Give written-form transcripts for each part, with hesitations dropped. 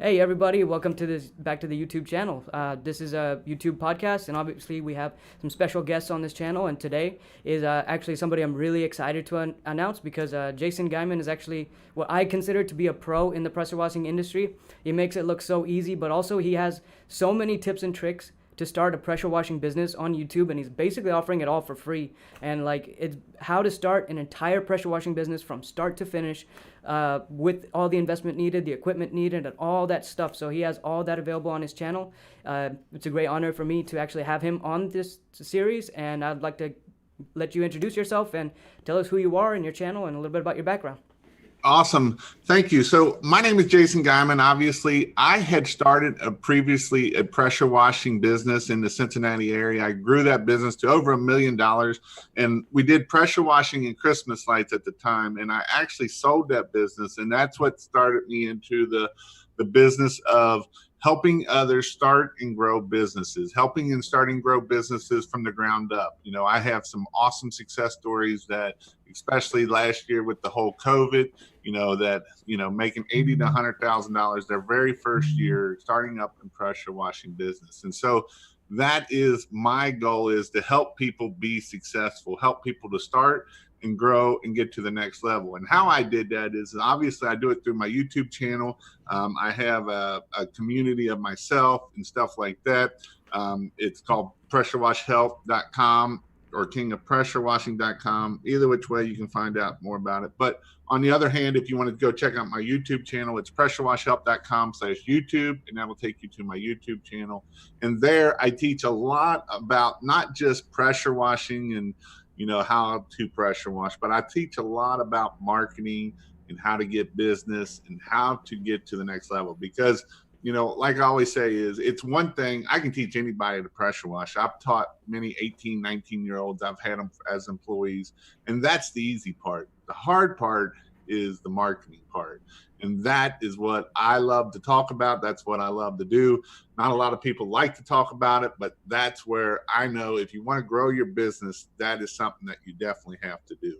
Hey everybody, welcome to back to the YouTube channel. This is a YouTube podcast, and obviously we have some special guests on this channel. And today is actually somebody I'm really excited to announce because Jason Geiman is actually what I consider to be a pro in the pressure washing industry. He makes it look so easy, but also he has so many tips and tricks to start a pressure washing business on YouTube, and he's basically offering it all for free. And like, it's how to start an entire pressure washing business from start to finish, with all the investment needed, the equipment needed, and all that stuff. So he has all that available on his channel. It's a great honor for me to actually have him on this series, and I'd like to let you introduce yourself and tell us who you are and your channel and a little bit about your background. Awesome. Thank you. So my name is Jason Geiman. Obviously, I had started previously a pressure washing business in the Cincinnati area. I grew that business to over $1 million, and we did pressure washing and Christmas lights at the time. And I actually sold that business, and that's what started me into the business of helping others start and grow businesses, helping and starting grow businesses from the ground up. You know, I have some awesome success stories that, especially last year with the whole COVID, making $80,000 to $100,000 their very first year starting up in pressure washing business. And so that is my goal, is to help people be successful, help people to start and grow and get to the next level. And how I did that is, obviously I do it through my YouTube channel. I have a community of myself and stuff like that. It's called pressurewashhealth.com or kingofpressurewashing.com. Either which way, you can find out more about it. But on the other hand, if you want to go check out my YouTube channel, it's pressurewashhealth.com/YouTube, and that will take you to my YouTube channel. And there I teach a lot about not just pressure washing and how to pressure wash, but I teach a lot about marketing and how to get business and how to get to the next level. Because, like I always say, is it's one thing, I can teach anybody to pressure wash. I've taught many 18, 19-year-olds. I've had them as employees, and that's the easy part. The hard part is the marketing part. And that is what I love to talk about. That's what I love to do. Not a lot of people like to talk about it, but that's where I know if you want to grow your business, that is something that you definitely have to do.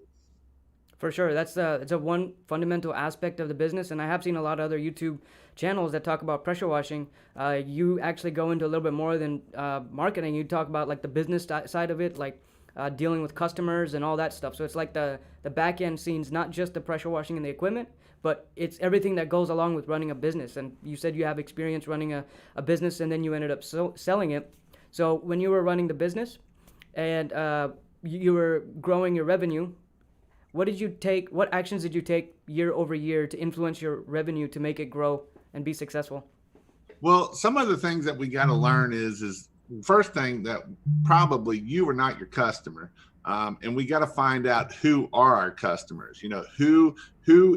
For sure, it's a one fundamental aspect of the business, and I have seen a lot of other YouTube channels that talk about pressure washing. You actually go into a little bit more than marketing. You talk about like the business side of it, like dealing with customers and all that stuff. So it's like the back end scenes, not just the pressure washing and the equipment, but it's everything that goes along with running a business. And you said you have experience running a business, and then you ended up selling it. So when you were running the business and you were growing your revenue, what actions did you take year over year to influence your revenue to make it grow and be successful? Well, some of the things that we got to learn is first thing, that probably you are not your customer. And we got to find out who are our customers. Who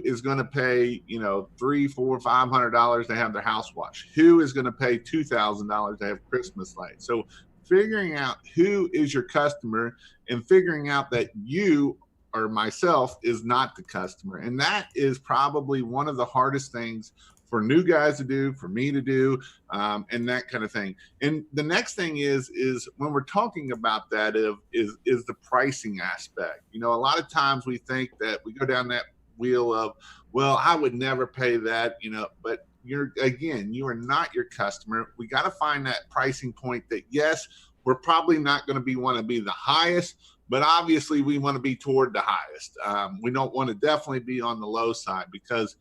is going to pay, $300, $400, $500 to have their house washed? Who is going to pay $2,000 to have Christmas lights? So figuring out who is your customer and figuring out that you or myself is not the customer. And that is probably one of the hardest things for new guys to do, for me to do, and that kind of thing. And the next thing is when we're talking about that is the pricing aspect. A lot of times we think that we go down that wheel of, well, I would never pay that, but you are not your customer. We got to find that pricing point that, yes, we're probably not going to want to be the highest, but obviously we want to be toward the highest. We don't want to definitely be on the low side, because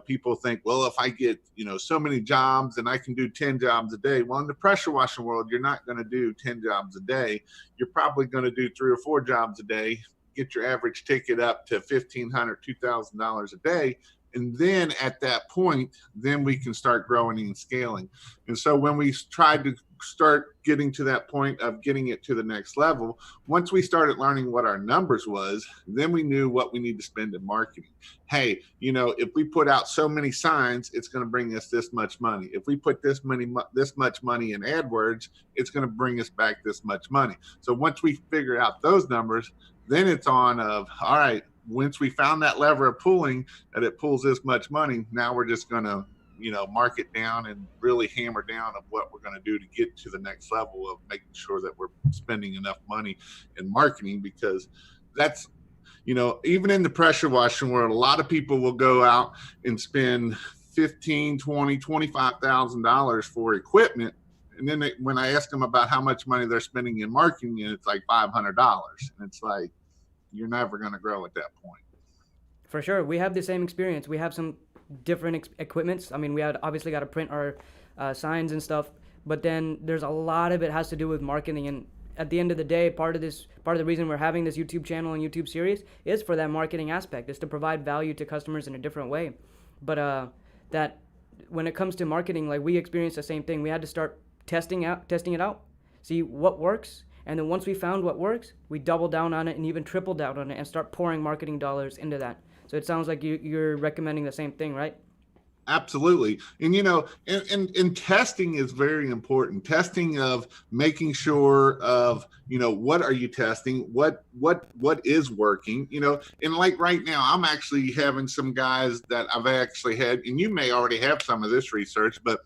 people think, well, if I get, so many jobs and I can do 10 jobs a day. Well, in the pressure washing world, you're not going to do 10 jobs a day. You're probably going to do 3 or 4 jobs a day, get your average ticket up to $1,500, $2,000 a day. And then at that point, then we can start growing and scaling. And so when we tried to start getting to that point of getting it to the next level, once we started learning what our numbers was, then we knew what we need to spend in marketing. Hey, if we put out so many signs, it's going to bring us this much money. If we put this much money in AdWords, it's going to bring us back this much money. So once we figure out those numbers, then it's on of, all right, once we found that lever of pulling, that it pulls this much money, now we're just going to mark it down and really hammer down of what we're going to do to get to the next level of making sure that we're spending enough money in marketing. Because that's, even in the pressure washing world, a lot of people will go out and spend $15, $20, $25,000 for equipment. And then when I ask them about how much money they're spending in marketing, it's like $500. And it's like, you're never going to grow at that point. For sure. We have the same experience. We have some different equipments. I mean, we had obviously got to print our signs and stuff, but then there's a lot of it has to do with marketing. And at the end of the day, part of the reason we're having this YouTube channel and YouTube series is for that marketing aspect, is to provide value to customers in a different way. But that when it comes to marketing, like, we experienced the same thing. We had to start testing it out, see what works. And then once we found what works, we double down on it and even triple down on it and start pouring marketing dollars into that. So it sounds like you're recommending the same thing, right? Absolutely. And, and testing is very important. Testing of making sure of, what are you testing? What is working, and like right now, I'm actually having some guys that I've actually had, and you may already have some of this research, but,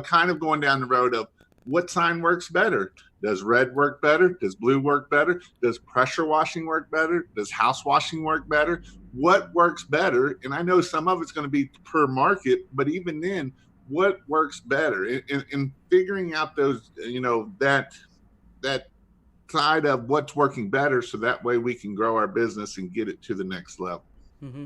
kind of going down the road of what sign works better. Does red work better? Does blue work better? Does pressure washing work better? Does house washing work better? What works better? And I know some of it's going to be per market, but even then, what works better? And figuring out those, that side of what's working better, so that way we can grow our business and get it to the next level. Mm-hmm.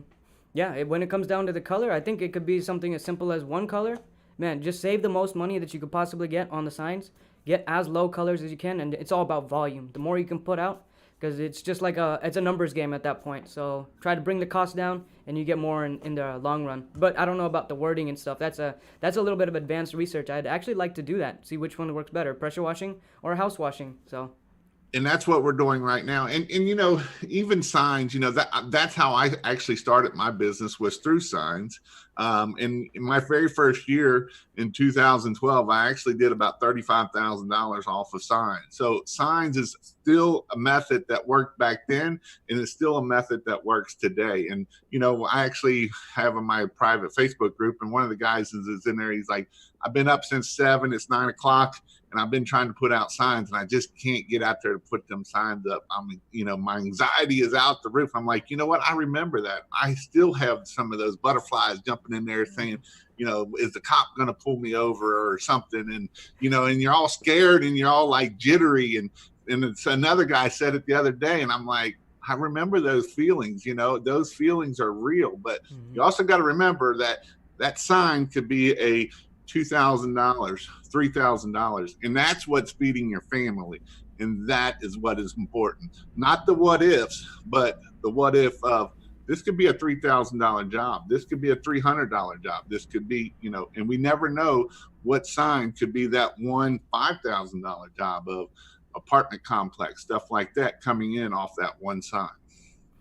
Yeah, when it comes down to the color, I think it could be something as simple as one color. Man, just save the most money that you could possibly get on the signs. Get as low colors as you can, and it's all about volume. The more you can put out, because it's just like it's a numbers game at that point. So try to bring the cost down, and you get more in the long run. But I don't know about the wording and stuff. That's a little bit of advanced research. I'd actually like to do that, see which one works better, pressure washing or house washing. So. And that's what we're doing right now. And even signs, that's how I actually started my business, was through signs. And in my very first year in 2012, I actually did about $35,000 off of signs. So signs is still a method that worked back then, and it's still a method that works today. And, I actually have my private Facebook group, and one of the guys is in there. He's like, I've been up since 7, it's 9 o'clock. And I've been trying to put out signs, and I just can't get out there to put them signs up. My anxiety is out the roof. I'm like, you know what? I remember that. I still have some of those butterflies jumping in there saying, is the cop going to pull me over or something? And, and you're all scared and you're all like jittery. And it's another guy said it the other day, and I'm like, I remember those feelings, those feelings are real. But you also got to remember that sign could be a $2,000, $3,000, and that's what's feeding your family, and that is what is important. Not the what ifs, but the what if of, this could be a $3,000 job, this could be a $300 job, this could be, and we never know what sign could be that one $5,000 job of apartment complex, stuff like that coming in off that one sign.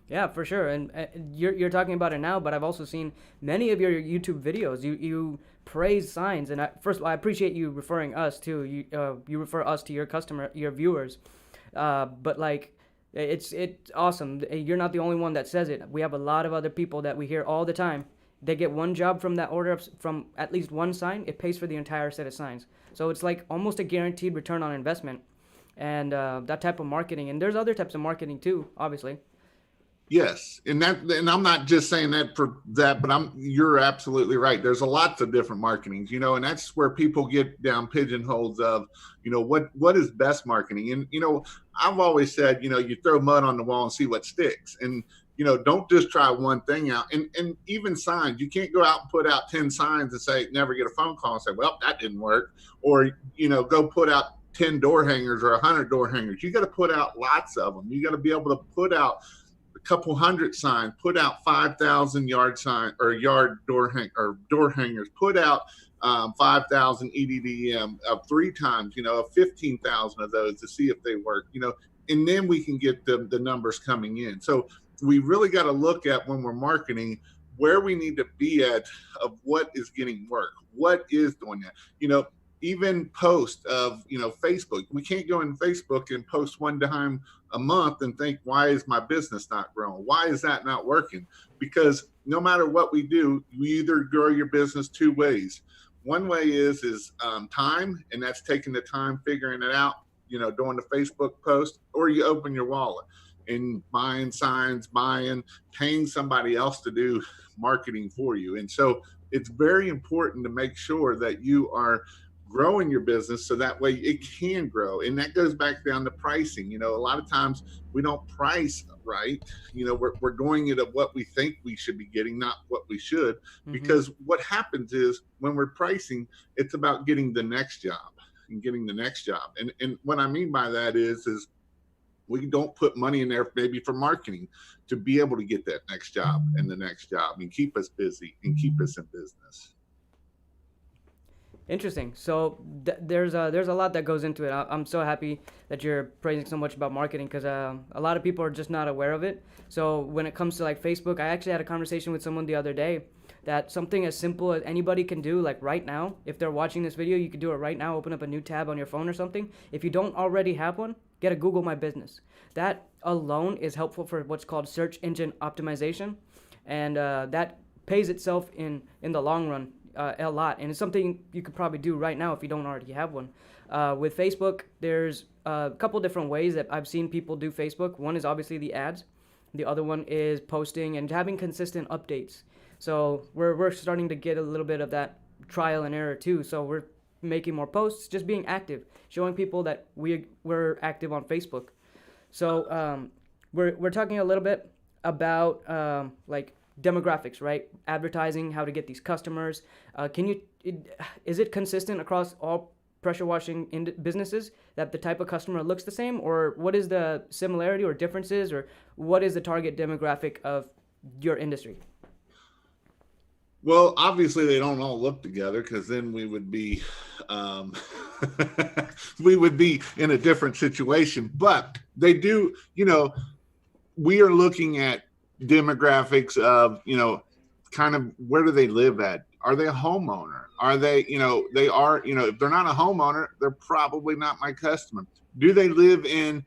Yeah, for sure. And you're talking about it now, but I've also seen many of your YouTube videos. You praise signs, and first of all, I appreciate you referring us to you refer us to your viewers. But like, it's awesome. You're not the only one that says it. We have a lot of other people that we hear all the time. They get one job from that order from at least one sign. It pays for the entire set of signs. So it's like almost a guaranteed return on investment, and that type of marketing. And there's other types of marketing too, obviously. Yes. And I'm not just saying that for that, but you're absolutely right. There's a lots of different marketings, and that's where people get down pigeonholes of, what is best marketing? And, I've always said, you throw mud on the wall and see what sticks. And, don't just try one thing out. And even signs, you can't go out and put out 10 signs and say, never get a phone call and say, well, that didn't work. Or, go put out 10 door hangers or 100 door hangers. You got to put out lots of them. You got to be able to put out couple hundred signs, put out 5,000 yard sign or yard door hangers, put out 5,000 EDDM 3 times, 15,000 of those to see if they work, and then we can get the numbers coming in. So we really got to look at, when we're marketing, where we need to be at of what is getting work, what is doing that, even post of, Facebook. We can't go in Facebook and post one time a month and think, why is my business not growing? Why is that not working? Because no matter what we do, you either grow your business 2 ways. One way is time, and that's taking the time figuring it out, doing the Facebook post, or you open your wallet and buying signs, paying somebody else to do marketing for you. And so it's very important to make sure that you are growing your business so that way it can grow. And that goes back down to pricing. A lot of times we don't price right. We're going at what we think we should be getting, not what we should. Mm-hmm. Because what happens is when we're pricing, it's about getting the next job and getting the next job. And what I mean by that is we don't put money in there maybe for marketing to be able to get that next job and the next job and keep us busy and keep us in business. Interesting. So there's a lot that goes into it. I'm so happy that you're praising so much about marketing because a lot of people are just not aware of it. So when it comes to like Facebook, I actually had a conversation with someone the other day that something as simple as anybody can do, like right now, if they're watching this video, you could do it right now. Open up a new tab on your phone or something. If you don't already have one, get a Google My Business. That alone is helpful for what's called search engine optimization, and that pays itself in the long run. A lot, and it's something you could probably do right now if you don't already have one. With Facebook, there's a couple different ways that I've seen people do Facebook. One is obviously the ads. The other one is posting and having consistent updates. So we're starting to get a little bit of that trial and error too. So we're making more posts, just being active, showing people that we're active on Facebook. So we're talking a little bit about like demographics, right? Advertising, how to get these customers. Is it consistent across all pressure washing businesses that the type of customer looks the same, or what is the similarity or differences, or what is the target demographic of your industry? Well, obviously they don't all look together because then we would be we would be in a different situation. But they do, we are looking at demographics of, kind of where do they live at? Are they a homeowner? Are they, they are, if they're not a homeowner, they're probably not my customer. Do they live in,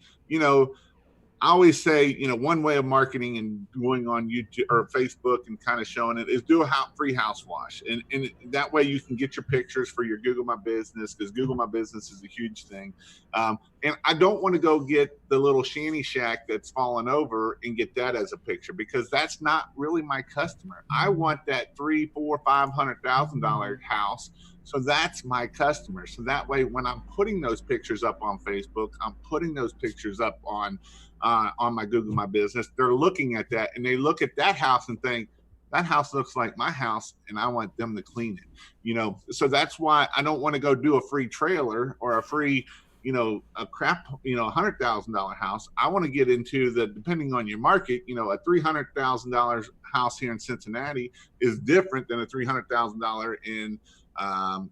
I always say, one way of marketing and going on YouTube or Facebook and kind of showing it is do a free house wash. And that way you can get your pictures for your Google My Business, because Google My Business is a huge thing. And I don't want to go get the little shanty shack that's fallen over and get that as a picture, because that's not really my customer. I want that $300,000, $400,000, $500,000 house. So that's my customer. So that way, when I'm putting those pictures up on Facebook, I'm putting those pictures up on my Google My Business. They're looking at that and they look at that house and think, that house looks like my house and I want them to clean it. So that's why I don't want to go do a free trailer or a free, a crap, $100,000 house. I want to get into depending on your market, a $300,000 house here in Cincinnati is different than a $300,000 in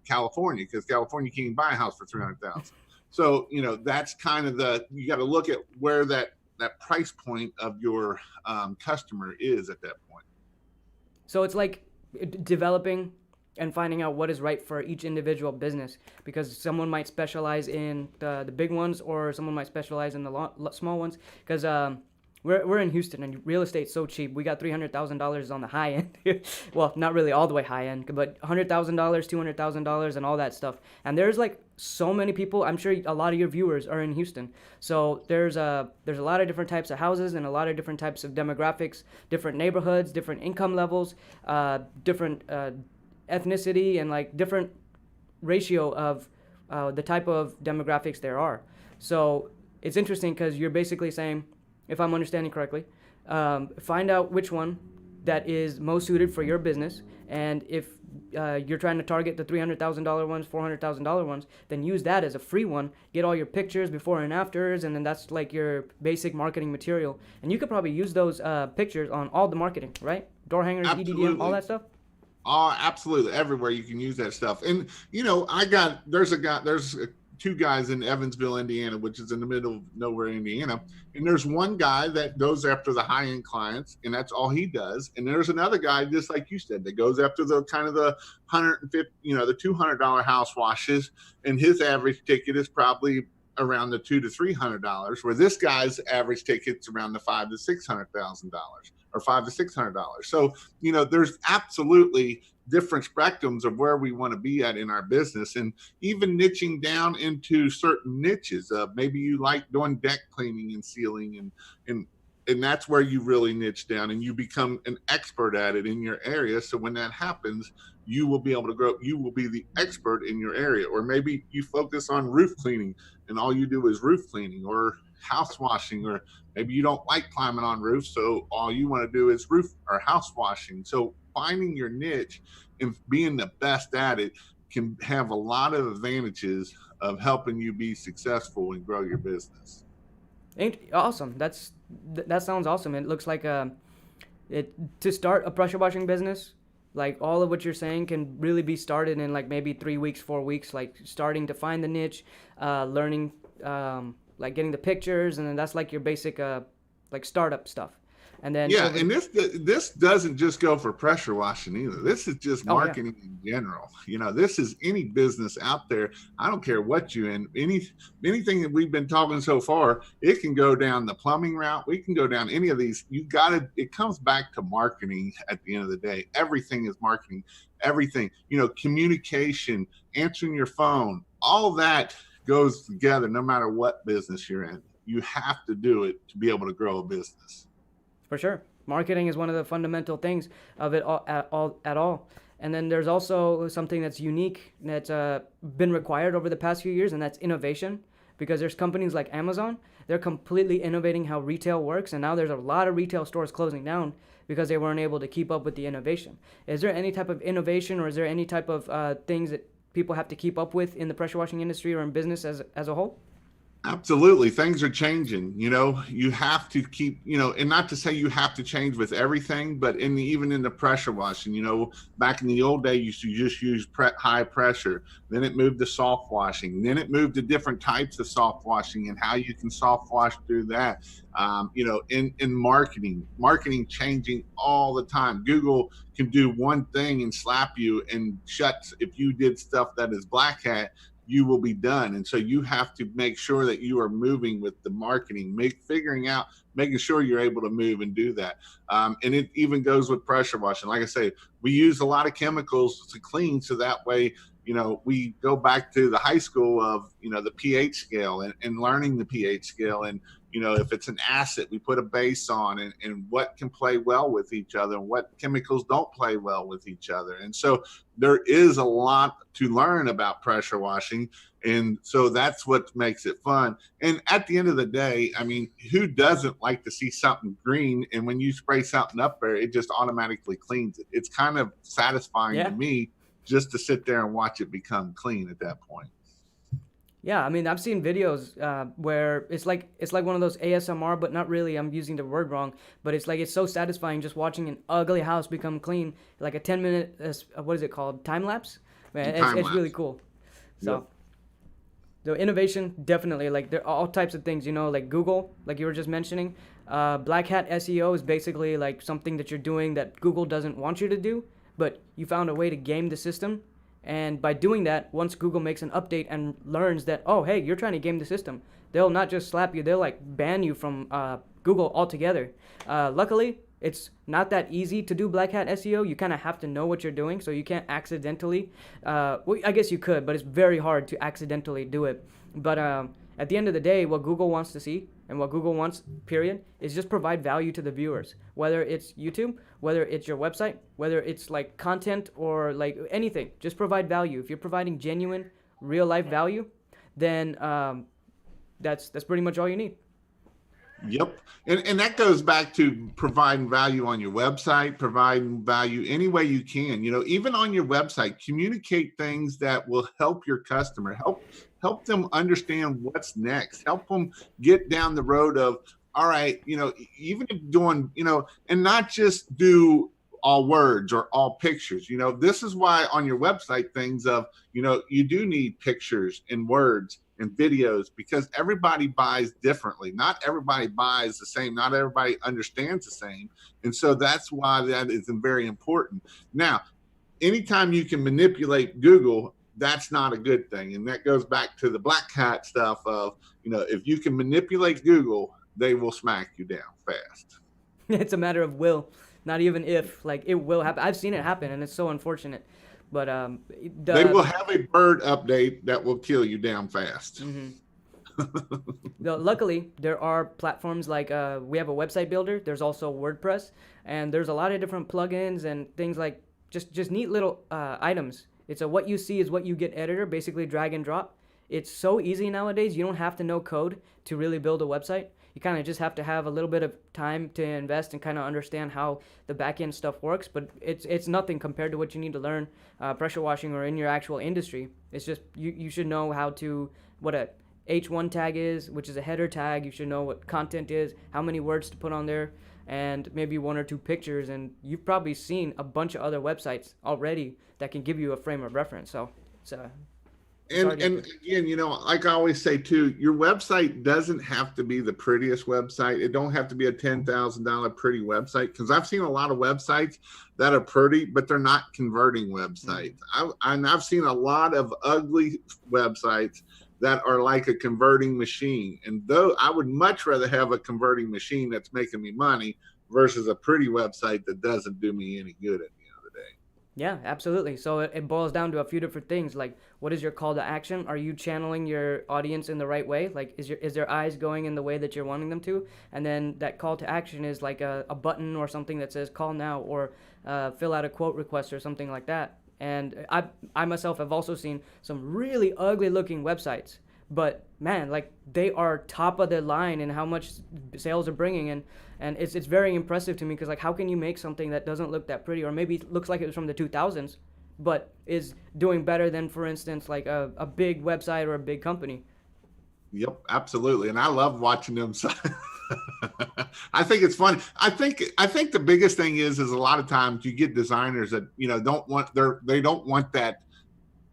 California, because California can't even buy a house for $300,000. So, that's kind of you got to look at where that price point of your customer is at that point. So it's like developing and finding out what is right for each individual business, because someone might specialize in the big ones, or someone might specialize in the small ones, because we're in Houston and real estate's so cheap. We got $300,000 on the high end. Well, not really all the way high end, but $100,000, $200,000 and all that stuff. And there's like so many people. I'm sure a lot of your viewers are in Houston. So there's a lot of different types of houses and a lot of different types of demographics, different neighborhoods, different income levels, different ethnicity, and like different ratio of the type of demographics there are. So it's interesting because you're basically saying, if I'm understanding correctly, find out which one that is most suited for your business. And if you're trying to target the $300,000 ones, $400,000 ones, then use that as a free one. Get all your pictures before and afters, and then that's like your basic marketing material. And you could probably use those pictures on all the marketing, right? Door hangers, Absolutely. EDDM, all that stuff. Absolutely. Everywhere you can use that stuff. And, there's two guys in Evansville, Indiana, which is in the middle of nowhere, Indiana. And there's one guy that goes after the high-end clients, and that's all he does. And there's another guy, just like you said, that goes after the kind of the $150, the $200 house washes, and his average ticket is probably around the $200 to $300, where this guy's average ticket's around the $500,000 to $600,000 or $500 to $600. So, there's absolutely different spectrums of where we want to be at in our business, and even niching down into certain niches of maybe you like doing deck cleaning and sealing and and that's where you really niche down and you become an expert at it in your area. So when that happens, you will be able to grow. You will be the expert in your area. Or maybe you focus on roof cleaning and all you do is roof cleaning, or house washing, or maybe you don't like climbing on roofs, so all you want to do is roof or house washing. So finding your niche and being the best at it can have a lot of advantages of helping you be successful and grow your business. Awesome. That sounds awesome. It looks like to start a pressure washing business, like all of what you're saying can really be started in like maybe 3 weeks, 4 weeks, like starting to find the niche, learning, like getting the pictures, and then that's like your basic like startup stuff. And then and this doesn't just go for pressure washing either. This is just marketing in general. This is any business out there. I don't care what you in, anything that we've been talking so far, it can go down the plumbing route. We can go down any of these. It comes back to marketing at the end of the day. Everything is marketing. Everything, communication, answering your phone, all that goes together no matter what business you're in. You have to do it to be able to grow a business. For sure. Marketing is one of the fundamental things of it all. And then there's also something that's unique that's been required over the past few years, and that's innovation. Because there's companies like Amazon, they're completely innovating how retail works, and now there's a lot of retail stores closing down because they weren't able to keep up with the innovation. Is there any type of innovation, or is there any type of things that people have to keep up with in the pressure washing industry or in business as a whole? Absolutely. Things are changing. You have to keep, and not to say you have to change with everything, but even in the pressure washing, back in the old day, you used to just use high pressure. Then it moved to soft washing. Then it moved to different types of soft washing and how you can soft wash through that. In marketing changing all the time. Google can do one thing and slap you and shut. If you did stuff that is black hat, you will be done. And so you have to make sure that you are moving with the marketing, making sure you're able to move and do that. And it even goes with pressure washing. Like I say, we use a lot of chemicals to clean. So that way, we go back to the high school of, the pH scale and learning the pH scale. And, if it's an acid, we put a base on and what can play well with each other and what chemicals don't play well with each other. And so there is a lot to learn about pressure washing. And so that's what makes it fun. And at the end of the day, who doesn't like to see something green? And when you spray something up there, it just automatically cleans it. It's kind of satisfying to me just to sit there and watch it become clean at that point. Yeah, I've seen videos where it's like one of those ASMR, but not really. I'm using the word wrong, but it's so satisfying just watching an ugly house become clean, like a 10-minute, what is it called, time lapse? Man, it's really cool. So, the innovation definitely, like there are all types of things, like Google, like you were just mentioning. Black hat SEO is basically like something that you're doing that Google doesn't want you to do, but you found a way to game the system. And by doing that, once Google makes an update and learns that, oh, hey, you're trying to game the system, they'll not just slap you, they'll ban you from Google altogether. Luckily, it's not that easy to do black hat SEO. You kind of have to know what you're doing, so you can't accidentally. I guess you could, but it's very hard to accidentally do it. But at the end of the day, what Google wants to see and what Google wants, period, is just provide value to the viewers. Whether it's YouTube, whether it's your website, whether it's like content or like anything, just provide value. If you're providing genuine, real life value, then that's pretty much all you need. Yep. And that goes back to providing value on your website, providing value any way you can. Even on your website, communicate things that will help your customer, help them understand what's next, help them get down the road of, all right, even if doing, and not just do all words or all pictures. This is why on your website things of, you do need pictures and words and videos, because everybody buys differently. Not everybody buys the same. Not everybody understands the same. And so that's why that is very important. Now, anytime you can manipulate Google, that's not a good thing. And that goes back to the black hat stuff of, if you can manipulate Google, they will smack you down fast. It's a matter of will, not even if. Like, it will happen. I've seen it happen, and it's so unfortunate. But they will have a bird update that will kill you down fast. Mm-hmm. Luckily, there are platforms like we have a website builder. There's also WordPress, and there's a lot of different plugins and things like just neat little items. It's a what you see is what you get editor, basically drag and drop. It's so easy nowadays. You don't have to know code to really build a website. You kind of just have to have a little bit of time to invest and kind of understand how the back end stuff works. But it's nothing compared to what you need to learn pressure washing or in your actual industry. It's just you should know how to what a H1 tag is, which is a header tag. You should know what content is, how many words to put on there, and maybe one or two pictures. And you've probably seen a bunch of other websites already that can give you a frame of reference. So it's and again, you know, like I always say too, your website doesn't have to be the prettiest website. It don't have to be a $10,000 pretty website, because I've seen a lot of websites that are pretty, but they're not converting websites. I've seen a lot of ugly websites that are like a converting machine. And though I would much rather have a converting machine that's making me money versus a pretty website that doesn't do me any good at the end of the day. Yeah, absolutely. So it boils down to a few different things. Like, what is your call to action? Are you channeling your audience in the right way? Like, is their eyes going in the way that you're wanting them to? And then that call to action is like a button or something that says call now, or fill out a quote request or something like that. And I myself have also seen some really ugly looking websites, but man, like they are top of the line in how much sales are bringing, and it's very impressive to me, because like how can you make something that doesn't look that pretty, or maybe it looks like it was from the 2000s, but is doing better than, for instance, like a big website or a big company. Yep, absolutely. And I love watching them. I think it's funny. I think the biggest thing is a lot of times you get designers that, you know, they don't want that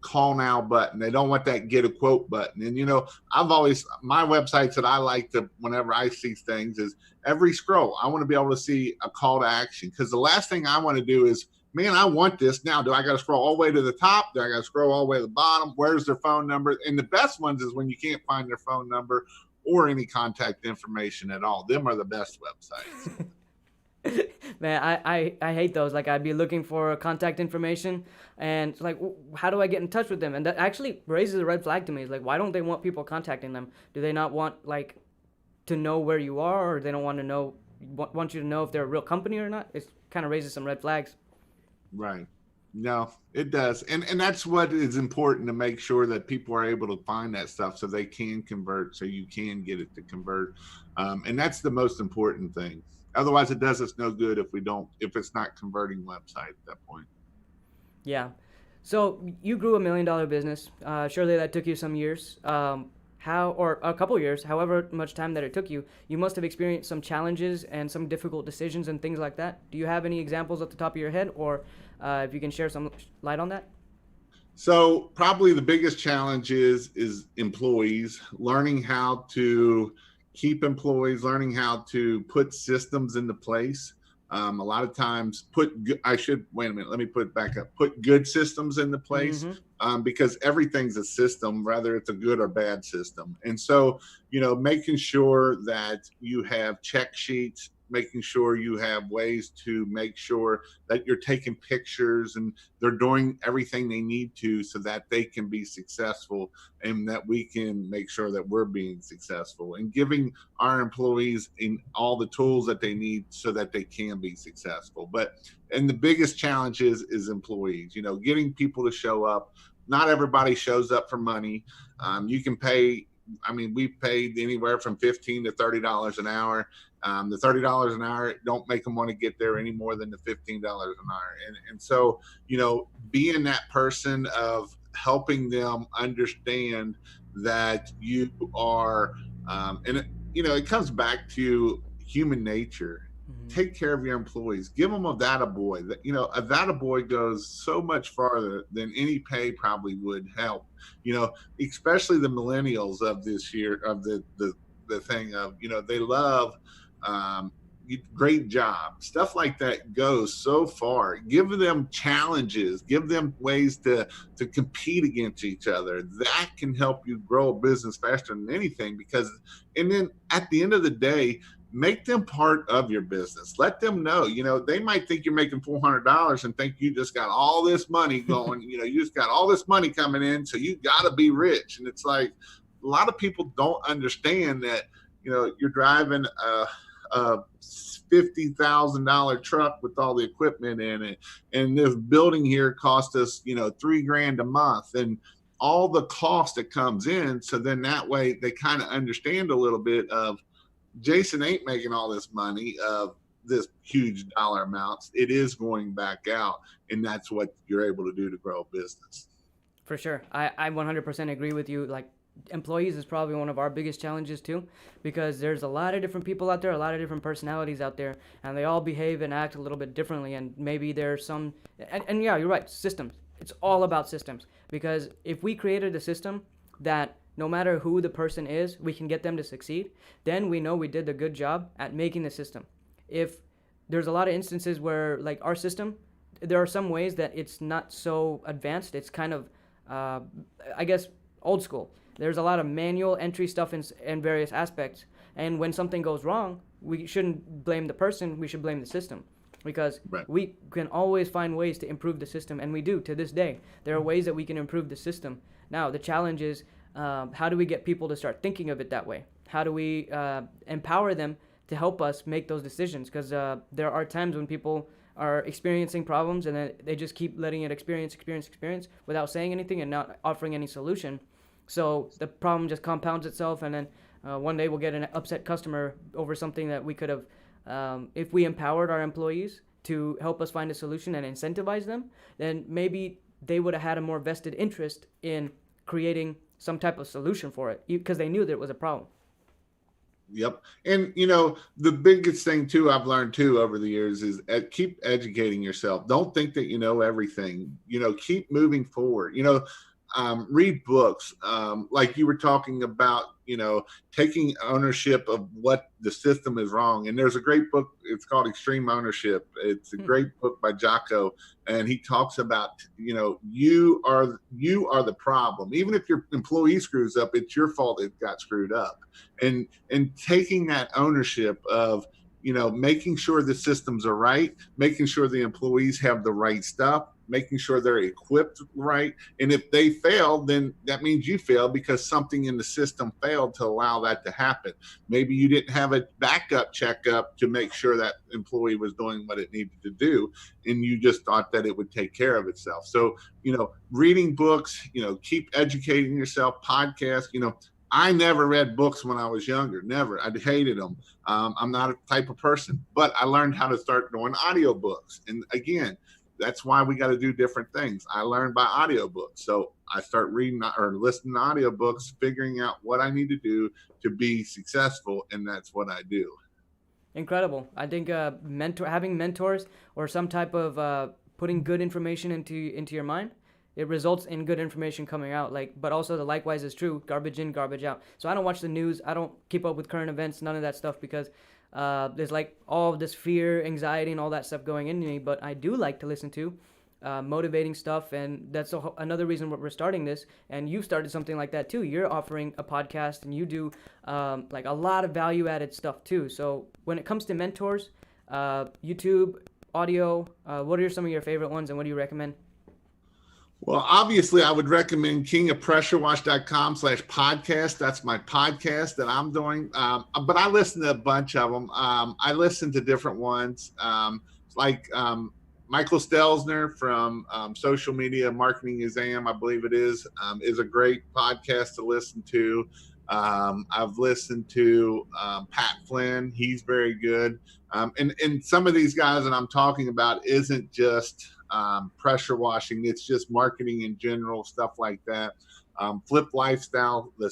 call now button. They don't want that get a quote button. And, you know, my websites that I like to, whenever I see things, is every scroll, I want to be able to see a call to action, because the last thing I want to do is, man, I want this now. Do I got to scroll all the way to the top? Do I got to scroll all the way to the bottom? Where's their phone number? And the best ones is when you can't find their phone number or any contact information at all. Them are the best websites. Man, I hate those. Like, I'd be looking for contact information, and it's like, how do I get in touch with them? And that actually raises a red flag to me. It's like, why don't they want people contacting them? Do they not want, like, to know where you are, or they don't want you to know if they're a real company or not? It kind of raises some red flags. Right. No, it does. And that's what is important, to make sure that people are able to find that stuff so they can convert, so you can get it to convert. And that's the most important thing. Otherwise, it does us no good if it's not converting website at that point. Yeah. So you grew $1 million business. Surely that took you some years. Or a couple years, however much time that it took you, you must have experienced some challenges and some difficult decisions and things like that. Do you have any examples at the top of your head, or if you can share some light on that? So probably the biggest challenge is employees, learning how to keep employees, learning how to put systems into place. A lot of times put good systems into place, because everything's a system, whether it's a good or bad system. And so, you know, making sure that you have check sheets, making sure you have ways to make sure that you're taking pictures and they're doing everything they need to, so that they can be successful, and that we can make sure that we're being successful, and giving our employees in all the tools that they need so that they can be successful. And the biggest challenge is employees, you know, getting people to show up. Not everybody shows up for money. You can pay, we paid anywhere from $15 to $30 an hour. The $30 an hour don't make them want to get there any more than the $15 an hour. And so, you know, being that person of helping them understand that you are, it comes back to human nature. Take care of your employees. Give them a boy. A boy goes so much farther than any pay probably would help. You know, especially the millennials of this year, of the thing of, you know, they love great job, stuff like that goes so far. Give them challenges, give them ways to compete against each other. That can help you grow a business faster than anything, and then at the end of the day, make them part of your business. Let them know, you know, they might think you're making $400 and think you just got all this money going, you know, you just got all this money coming in, so you got to be rich. And it's like, lot of people don't understand that, you're driving a $50,000 truck with all the equipment in it, and this building here cost us, $3,000 a month, and all the cost that comes in. So then that way they kind of understand a little bit of, Jason ain't making all this money of this huge dollar amounts. It is going back out, and that's what you're able to do to grow a business. For sure. I 100% agree with you. Like, employees is probably one of our biggest challenges too, because there's a lot of different people out there, a lot of different personalities out there, and they all behave and act a little bit differently. And maybe there's some, and yeah, you're right, systems. It's all about systems, because if we created a system that no matter who the person is, we can get them to succeed, then we know we did a good job at making the system. If there's a lot of instances where, like, our system, there are some ways that it's not so advanced. It's kind of, I guess, old school. There's a lot of manual entry stuff in various aspects. And when something goes wrong, we shouldn't blame the person. We should blame the system, because Right. we can always find ways to improve the system. And we do to this day. There are ways that we can improve the system. Now, the challenge is, how do we get people to start thinking of it that way? How do we empower them to help us make those decisions? Because there are times when people are experiencing problems, and then they just keep letting it experience without saying anything and not offering any solution. So the problem just compounds itself, and then one day we'll get an upset customer over something that we could have, if we empowered our employees to help us find a solution and incentivize them, then maybe they would have had a more vested interest in creating some type of solution for it, because they knew that it was a problem. Yep. And, the biggest thing too, I've learned too over the years is keep educating yourself. Don't think that you know everything, keep moving forward, read books. Like you were talking about, taking ownership of what the system is wrong. And there's a great book. It's called Extreme Ownership. It's a great book by Jocko. And he talks about, you are the problem. Even if your employee screws up, it's your fault it got screwed up. And taking that ownership of, making sure the systems are right, making sure the employees have the right stuff, making sure they're equipped right. And if they fail, then that means you failed because something in the system failed to allow that to happen. Maybe you didn't have a backup checkup to make sure that employee was doing what it needed to do, and you just thought that it would take care of itself. So, reading books, keep educating yourself, podcasts, I never read books when I was younger. Never. I hated them. I'm not a type of person, but I learned how to start doing audiobooks. And again, that's why we got to do different things. I learned by audiobooks. So I start reading or listening to audiobooks, figuring out what I need to do to be successful. And that's what I do. Incredible. I think having mentors or some type of putting good information into your mind, it results in good information coming out. But also the likewise is true. Garbage in, garbage out. So I don't watch the news. I don't keep up with current events, none of that stuff, because there's all of this fear, anxiety, and all that stuff going into me. But I do like to listen to motivating stuff, and that's another reason we're starting this. And you've started something like that too. You're offering a podcast, and you do a lot of value-added stuff too. So when it comes to mentors, YouTube, audio, what are some of your favorite ones, and what do you recommend? Well, obviously, I would recommend kingofpressurewash.com/podcast. That's my podcast that I'm doing. But I listen to a bunch of them. I listen to different ones, Michael Stelzner from Social Media Marketing Exam, I believe it is a great podcast to listen to. I've listened to Pat Flynn. He's very good. And some of these guys that I'm talking about isn't just pressure washing. It's just marketing in general, stuff like that. Flip Lifestyle, the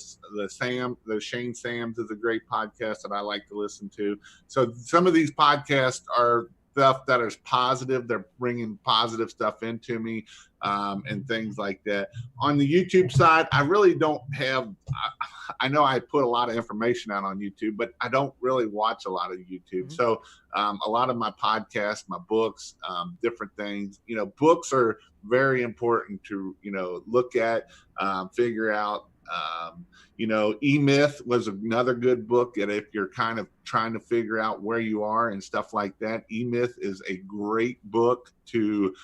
Shane Sams is a great podcast that I like to listen to. So some of these podcasts are stuff that is positive. They're bringing positive stuff into me, and things like that. On the YouTube side, I really don't have, I know I put a lot of information out on YouTube, but I don't really watch a lot of YouTube. Mm-hmm. So a lot of my podcasts, my books, different things, books are very important to, look at, figure out, E-Myth was another good book. And if you're kind of trying to figure out where you are and stuff like that, E-Myth is a great book to,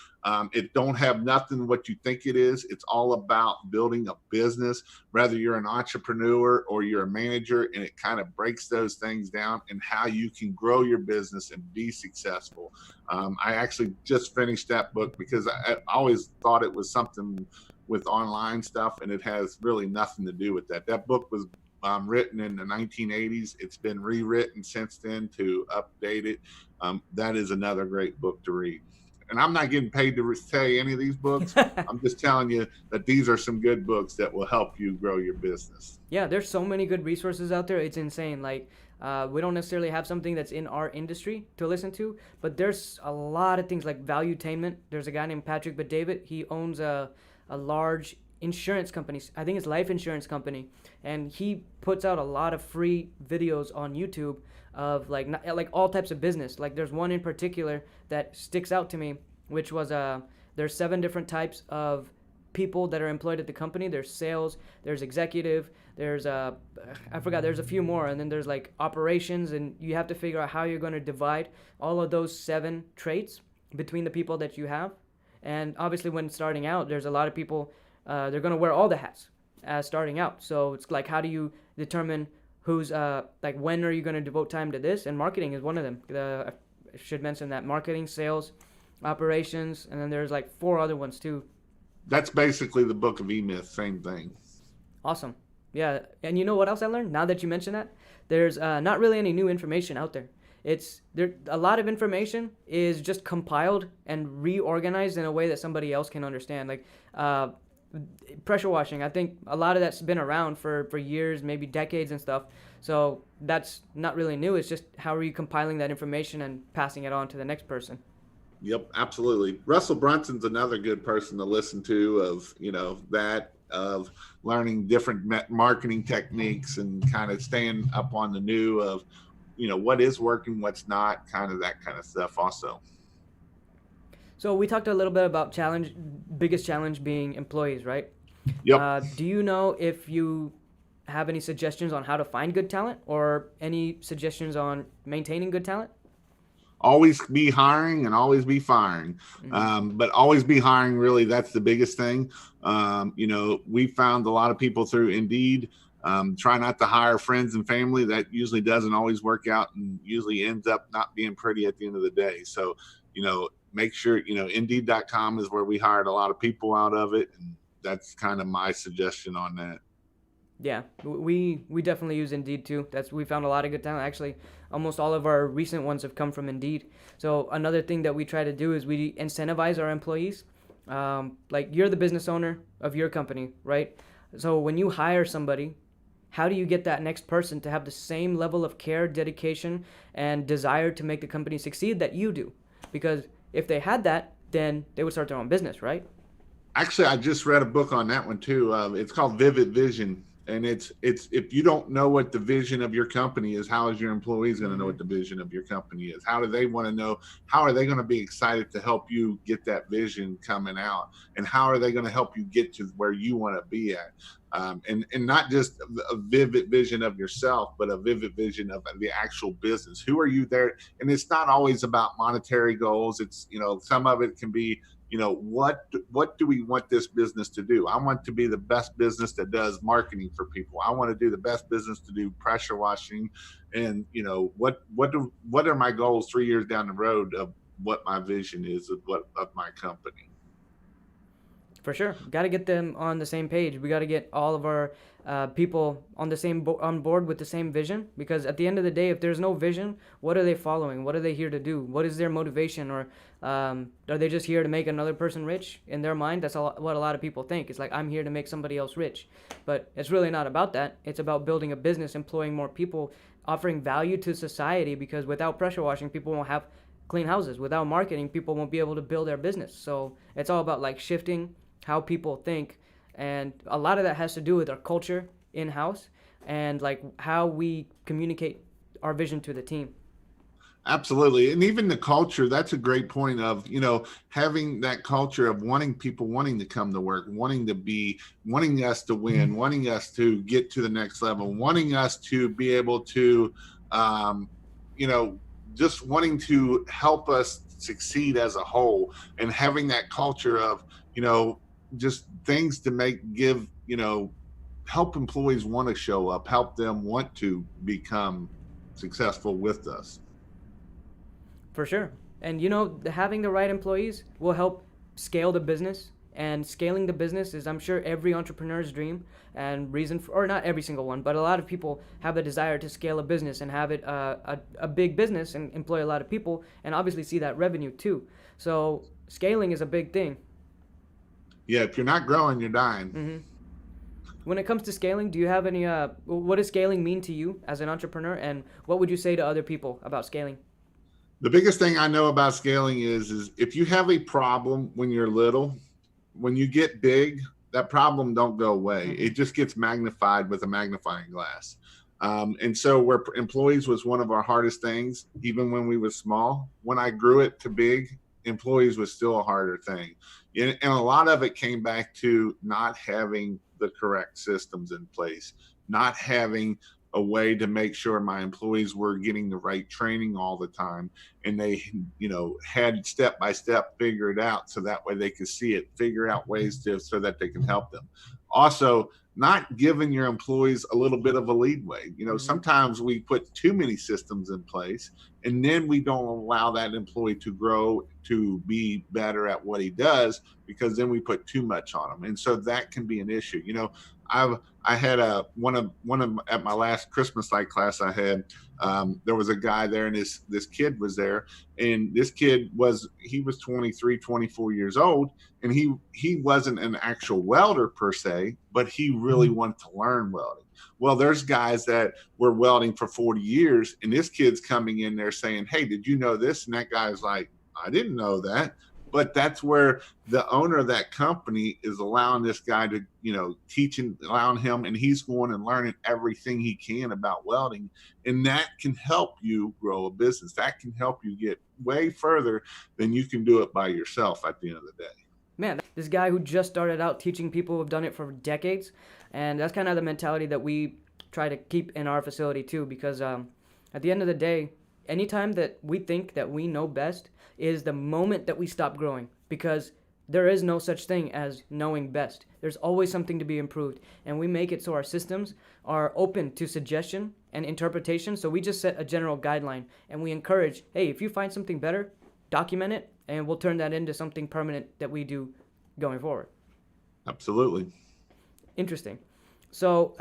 it don't have nothing what you think it is. It's all about building a business, whether you're an entrepreneur or you're a manager, and it kind of breaks those things down and how you can grow your business and be successful. I actually just finished that book because I always thought it was something with online stuff, and it has really nothing to do with that. That book was written in the 1980s. It's been rewritten since then to update it. That is another great book to read. And I'm not getting paid to say any of these books. I'm just telling you that these are some good books that will help you grow your business. Yeah, there's so many good resources out there. It's insane. Like, we don't necessarily have something that's in our industry to listen to, but there's a lot of things like Valuetainment. There's a guy named Patrick Bet-David. He owns a large insurance company. I think it's life insurance company, and he puts out a lot of free videos on YouTube of like all types of business. Like there's one in particular that sticks out to me, which was there's 7 different types of people that are employed at the company. There's sales, there's executive, there's I forgot, there's a few more, and then there's like operations, and you have to figure out how you're going to divide all of those 7 traits between the people that you have. And obviously when starting out, there's a lot of people, they're going to wear all the hats as starting out. So it's like, how do you determine who's, like, when are you going to devote time to this? And marketing is one of them. I should mention that. Marketing, sales, operations, and then there's like 4 other ones too. That's basically the book of E-Myth, same thing. Awesome. Yeah. And you know what else I learned? Now that you mention that, there's not really any new information out there. A lot of information is just compiled and reorganized in a way that somebody else can understand. Like pressure washing, I think a lot of that's been around for years, maybe decades and stuff. So that's not really new. It's just how are you compiling that information and passing it on to the next person. Yep, absolutely. Russell Brunson's another good person to listen to of learning different marketing techniques and kind of staying up on the new of what is working, what's not, kind of that kind of stuff also. So we talked a little bit about biggest challenge being employees, right? Yep. Do you know if you have any suggestions on how to find good talent, or any suggestions on maintaining good talent? Always be hiring and always be firing. Mm-hmm. But always be hiring, really, that's the biggest thing. We found a lot of people through Indeed. Try not to hire friends and family. That usually doesn't always work out and usually ends up not being pretty at the end of the day. So, make sure, Indeed.com is where we hired a lot of people out of it. And that's kind of my suggestion on that. Yeah, we definitely use Indeed too. We found a lot of good talent. Actually, almost all of our recent ones have come from Indeed. So another thing that we try to do is we incentivize our employees. Like, you're the business owner of your company, right? So when you hire somebody, how do you get that next person to have the same level of care, dedication, and desire to make the company succeed that you do? Because if they had that, then they would start their own business, right? Actually, I just read a book on that one too. It's called Vivid Vision. And it's if you don't know what the vision of your company is, how is your employees going to know what the vision of your company is? How do they want to know? How are they going to be excited to help you get that vision coming out? And how are they going to help you get to where you want to be at? And not just a vivid vision of yourself, but a vivid vision of the actual business. Who are you there? And it's not always about monetary goals. It's, some of it can be, what do we want this business to do? I want to be the best business that does marketing for people. I want to do the best business to do pressure washing. And, what are my goals 3 years down the road of what my vision is of my company? For sure. Got to get them on the same page. We got to get all of our people on board with the same vision, because at the end of the day, if there's no vision, what are they following? What are they here to do? What is their motivation? Or are they just here to make another person rich? In their mind, that's what a lot of people think. It's like, I'm here to make somebody else rich. But it's really not about that. It's about building a business, employing more people, offering value to society, because without pressure washing, people won't have clean houses. Without marketing, people won't be able to build their business. So it's all about like shifting how people think, and a lot of that has to do with our culture in-house and like how we communicate our vision to the team. Absolutely. And even the culture, that's a great point of, having that culture of wanting people wanting to come to work, wanting us to win, wanting us to get to the next level, wanting us to be able to, um, you know, just wanting to help us succeed as a whole, and having that culture of, just things to help employees want to show up, help them want to become successful with us. For sure. And having the right employees will help scale the business. And scaling the business is, I'm sure, every entrepreneur's dream and reason for, or not every single one, but a lot of people have a desire to scale a business and have it a big business and employ a lot of people and obviously see that revenue too. So scaling is a big thing. Yeah, if you're not growing, you're dying. Mm-hmm. When it comes to scaling, do you have any, what does scaling mean to you as an entrepreneur, and what would you say to other people about scaling? The biggest thing I know about scaling is if you have a problem when you're little, when you get big, that problem don't go away. Mm-hmm. It just gets magnified with a magnifying glass. And so where employees was one of our hardest things, even when we were small. When I grew it to big, employees was still a harder thing. And a lot of it came back to not having the correct systems in place, not having a way to make sure my employees were getting the right training all the time, and they had step by step figure it out, so that way they could see it, figure out ways so that they can help them. Also, not giving your employees a little bit of a leadway. Sometimes we put too many systems in place, and then we don't allow that employee to grow, to be better at what he does, because then we put too much on him. And so that can be an issue. I had one of at my last Christmas light class I had, there was a guy there, and this kid was there, and this kid was 23, 24 years old, and he wasn't an actual welder per se, but he really wanted to learn welding. Well, there's guys that were welding for 40 years, and this kid's coming in there saying, "Hey, did you know this?" And that guy's like, "I didn't know that." But that's where the owner of that company is allowing this guy to, allowing him, and he's going and learning everything he can about welding. And that can help you grow a business. That can help you get way further than you can do it by yourself at the end of the day. Man, this guy who just started out teaching people who've done it for decades. And that's kind of the mentality that we try to keep in our facility too, because at the end of the day, anytime that we think that we know best is the moment that we stop growing, because there is no such thing as knowing best. There's always something to be improved, and we make it so our systems are open to suggestion and interpretation. So we just set a general guideline, and we encourage, hey, if you find something better, document it, and we'll turn that into something permanent that we do going forward. Absolutely. Interesting. So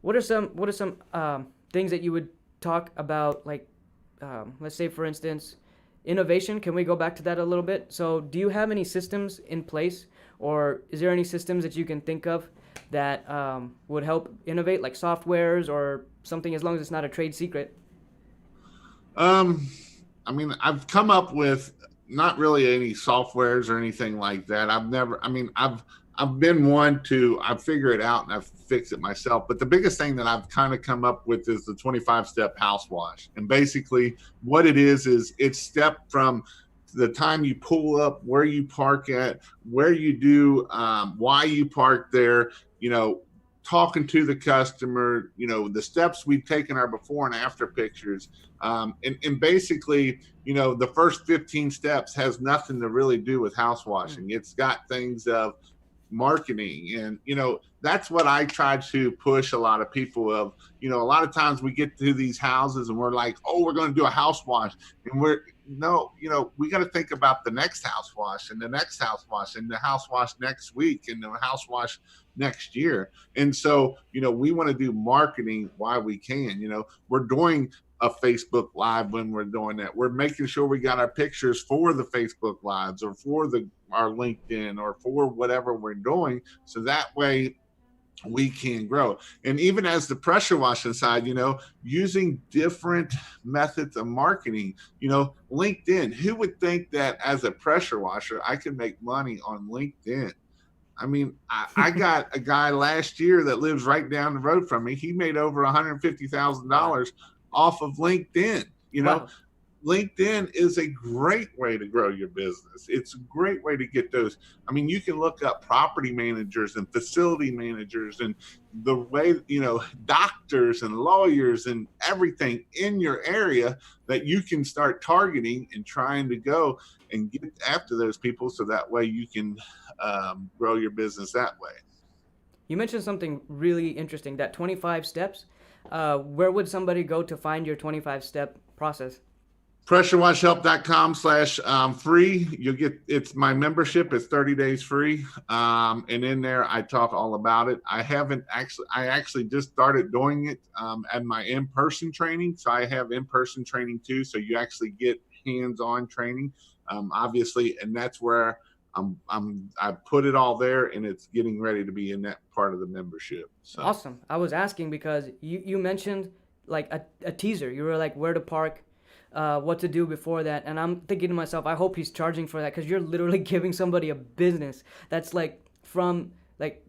what are some things that you would talk about, like let's say, for instance, innovation? Can we go back to that a little bit? So do you have any systems in place, or is there any systems that you can think of that would help innovate, like softwares or something, as long as it's not a trade secret? I've come up with not really any softwares or anything like that. I've been one to, I figure it out and I've fixed it myself. But the biggest thing that I've kind of come up with is the 25-step house wash. And basically what it is it's step from the time you pull up, where you park at, where you do, why you park there, talking to the customer, the steps we've taken are before and after pictures. And basically, the first 15 steps has nothing to really do with house washing. It's got things of marketing, and that's what I try to push a lot of people of. A lot of times we get to these houses and we're like, oh, we're going to do a house wash, and we got to think about the next house wash and the next house wash and the house wash next week and the house wash next year. And so we want to do marketing while we can. We're doing a Facebook Live when we're doing that. We're making sure we got our pictures for the Facebook Lives or for our LinkedIn or for whatever we're doing, so that way we can grow. And even as the pressure washing side, using different methods of marketing, LinkedIn. Who would think that as a pressure washer, I could make money on LinkedIn? I got a guy last year that lives right down the road from me. He made over $150,000 off of LinkedIn. Wow. LinkedIn is a great way to grow your business. It's a great way to get those. I mean, you can look up property managers and facility managers and the way, doctors and lawyers and everything in your area that you can start targeting and trying to go and get after those people so that way you can grow your business that way. You mentioned something really interesting, that 25 steps. Where would somebody go to find your 25-step process? pressurewashhelp.com/free. You'll get, it's my membership. It's 30 days free. And in there, I talk all about it. I actually just started doing it at my in-person training. So I have in-person training too. So you actually get hands-on training, obviously. And that's where I put it all there, and it's getting ready to be in that part of the membership. So. Awesome. I was asking because you mentioned like a teaser. You were like where to park, what to do before that, and I'm thinking to myself, I hope he's charging for that, because you're literally giving somebody a business that's like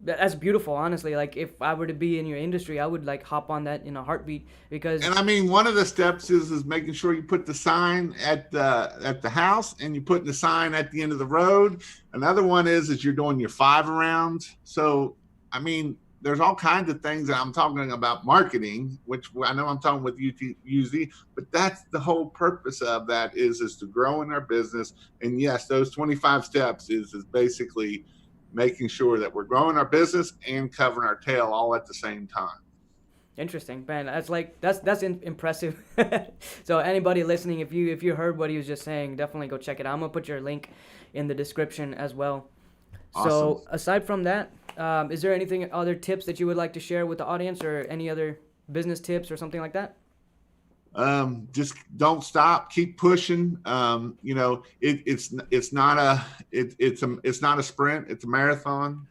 that's beautiful, honestly. Like if I were to be in your industry, I would like hop on that in a heartbeat, because and I mean, one of the steps is making sure you put the sign at the house, and you put the sign at the end of the road. Another one is you're doing your 5 arounds. So I mean, there's all kinds of things that I'm talking about marketing, which I know I'm talking with UZ, but that's the whole purpose of that is to grow in our business. And yes, those 25 steps is basically making sure that we're growing our business and covering our tail all at the same time. interesting, man. That's impressive. So anybody listening, if you heard what he was just saying, definitely go check it out. I'm gonna put your link in the description as well. Awesome. So aside from that, is there anything, other tips that you would like to share with the audience, or any other business tips or something like that? Just don't stop, keep pushing. It's not a sprint, it's a marathon.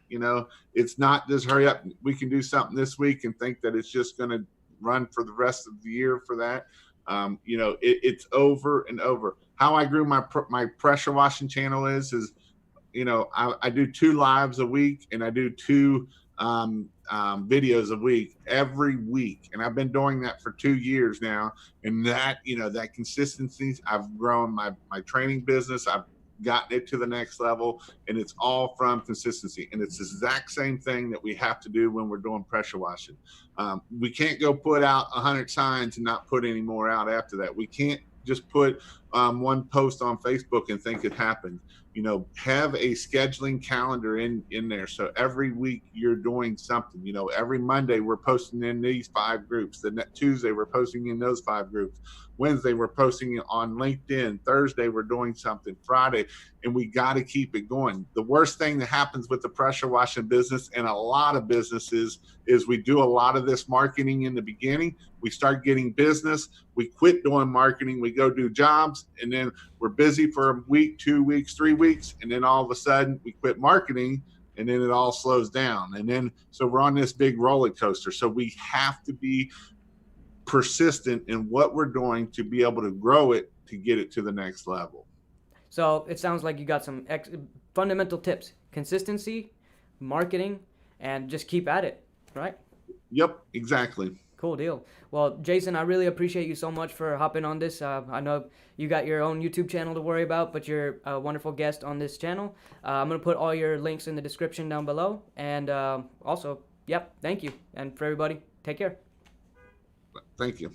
It's not just hurry up, we can do something this week and think that it's just going to run for the rest of the year for that. It's over and over. How I grew my pressure washing channel is I do 2 lives a week, and I do 2 videos a week every week, and I've been doing that for 2 years now. And that that consistency, I've grown my training business, I've gotten it to the next level, and it's all from consistency. And it's the exact same thing that we have to do when we're doing pressure washing. We can't go put out 100 signs and not put any more out after that. We can't just put one post on Facebook and think it happened. Have a scheduling calendar in there. So every week you're doing something. Every Monday we're posting in these 5 groups. The Tuesday we're posting in those 5 groups. Wednesday we're posting it on LinkedIn. Thursday we're doing something. Friday, and we got to keep it going. The worst thing that happens with the pressure washing business and a lot of businesses is we do a lot of this marketing in the beginning. We start getting business. We quit doing marketing. We go do jobs, and then we're busy for a week, 2 weeks, 3 weeks, and then all of a sudden we quit marketing, and then it all slows down. And then so we're on this big roller coaster. So we have to be persistent in what we're doing to be able to grow it, to get it to the next level. So it sounds like you got some fundamental tips: consistency, marketing, and just keep at it, right? Yep, exactly. Cool deal. Well, Jason, I really appreciate you so much for hopping on this. I know you got your own YouTube channel to worry about, but you're a wonderful guest on this channel. I'm going to put all your links in the description down below. And also, yep, thank you. And for everybody, take care. Thank you.